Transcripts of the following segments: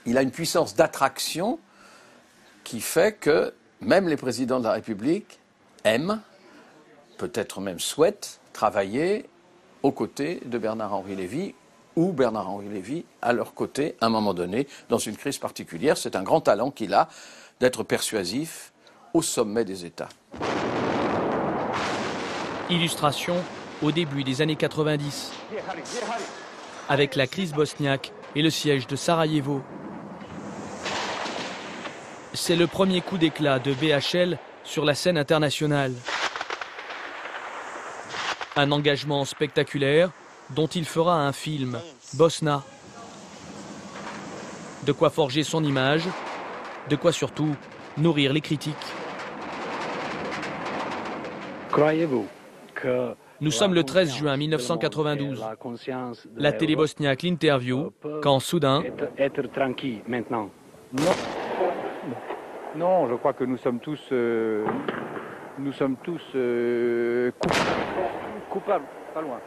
il a une puissance d'attraction qui fait que même les présidents de la République aiment, peut-être même souhaitent, travailler aux côtés de Bernard-Henri Lévy ou Bernard-Henri Lévy à leur côté à un moment donné, dans une crise particulière. C'est un grand talent qu'il a d'être persuasif au sommet des États. Illustration au début des années 90, avec la crise bosniaque et le siège de Sarajevo. C'est le premier coup d'éclat de BHL sur la scène internationale. Un engagement spectaculaire dont il fera un film, Bosna. De quoi forger son image, de quoi surtout nourrir les critiques. Croyez-vous que... Nous sommes le 13 juin 1992. La télé bosniaque l'interview quand soudain... Être tranquille maintenant. Non, je crois que nous sommes tous coupables, pas loin.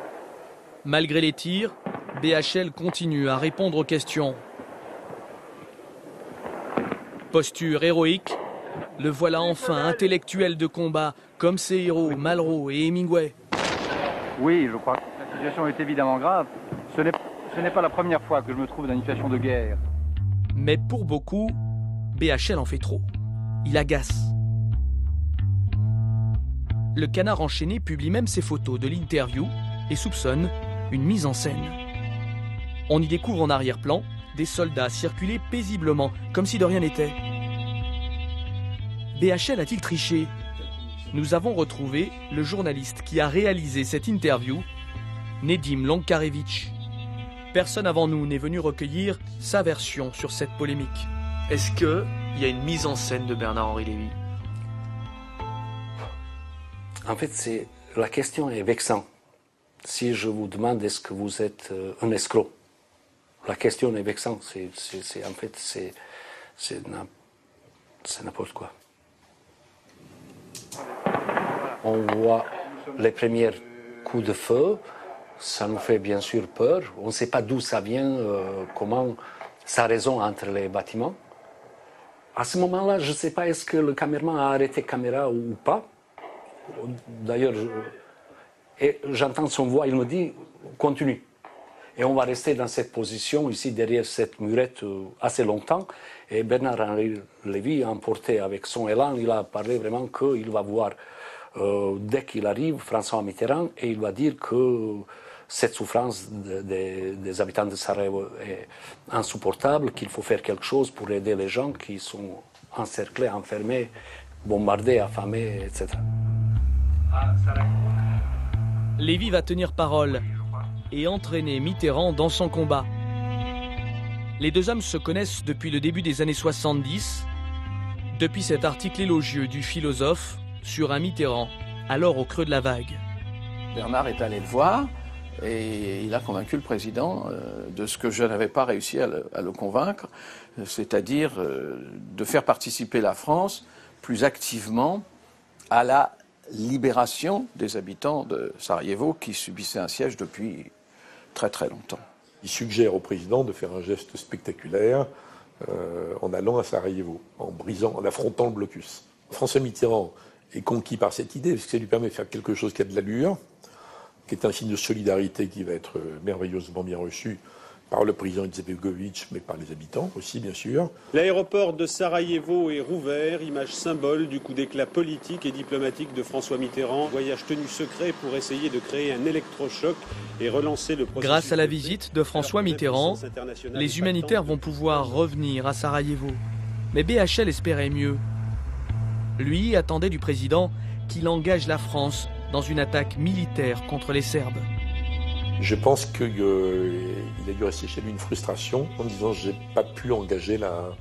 Malgré les tirs, BHL continue à répondre aux questions. Posture héroïque, le voilà enfin intellectuel de combat, comme ses héros Malraux et Hemingway. Oui, je crois que la situation est évidemment grave. Ce n'est pas la première fois que je me trouve dans une situation de guerre. Mais pour beaucoup, BHL en fait trop. Il agace. Le Canard enchaîné publie même ses photos de l'interview et soupçonne une mise en scène. On y découvre en arrière-plan des soldats circuler paisiblement, comme si de rien n'était. BHL a-t-il triché ? Nous avons retrouvé le journaliste qui a réalisé cette interview, Nedim Lankarevitch. Personne avant nous n'est venu recueillir sa version sur cette polémique. Est-ce qu'il y a une mise en scène de Bernard-Henri Lévy ? En fait, la question est vexante. Si je vous demande est-ce que vous êtes un escroc, la question est vexante. C'est n'importe quoi. On voit les premiers coups de feu, ça nous fait bien sûr peur. On ne sait pas d'où ça vient, comment ça résonne entre les bâtiments. À ce moment-là, je ne sais pas est-ce que le caméraman a arrêté la caméra ou pas. D'ailleurs, j'entends son voix, il me dit « continue ». Et on va rester dans cette position, ici, derrière cette murette, assez longtemps. Et Bernard-Henri Lévy, emporté avec son élan, il a parlé vraiment qu'il va voir, dès qu'il arrive, François Mitterrand, et il va dire que cette souffrance des habitants de Sarajevo est insupportable, qu'il faut faire quelque chose pour aider les gens qui sont encerclés, enfermés, bombardés, affamés, etc. Lévy va tenir parole et entraîner Mitterrand dans son combat. Les deux hommes se connaissent depuis le début des années 70, depuis cet article élogieux du philosophe sur un Mitterrand, alors au creux de la vague. Bernard est allé le voir et il a convaincu le président de ce que je n'avais pas réussi à le convaincre, c'est-à-dire de faire participer la France plus activement à la libération des habitants de Sarajevo qui subissaient un siège depuis très très longtemps. Il suggère au président de faire un geste spectaculaire en allant à Sarajevo, en affrontant le blocus. François Mitterrand est conquis par cette idée parce que ça lui permet de faire quelque chose qui a de l'allure, qui est un signe de solidarité qui va être merveilleusement bien reçu par le président Izetbegovic, mais par les habitants aussi, bien sûr. L'aéroport de Sarajevo est rouvert, image symbole du coup d'éclat politique et diplomatique de François Mitterrand. Voyage tenu secret pour essayer de créer un électrochoc et relancer le processus. Grâce à la visite de François Mitterrand, les humanitaires vont pouvoir revenir à Sarajevo. Mais BHL espérait mieux. Lui attendait du président qu'il engage la France dans une attaque militaire contre les Serbes. Je pense qu'il a dû rester chez lui une frustration en disant j'ai pas pu engager la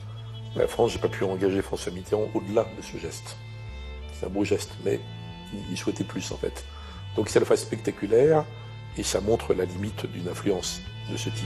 France, j'ai pas pu engager François Mitterrand au-delà de ce geste. C'est un beau geste, mais il souhaitait plus en fait. Donc ça le fait spectaculaire et ça montre la limite d'une influence de ce type.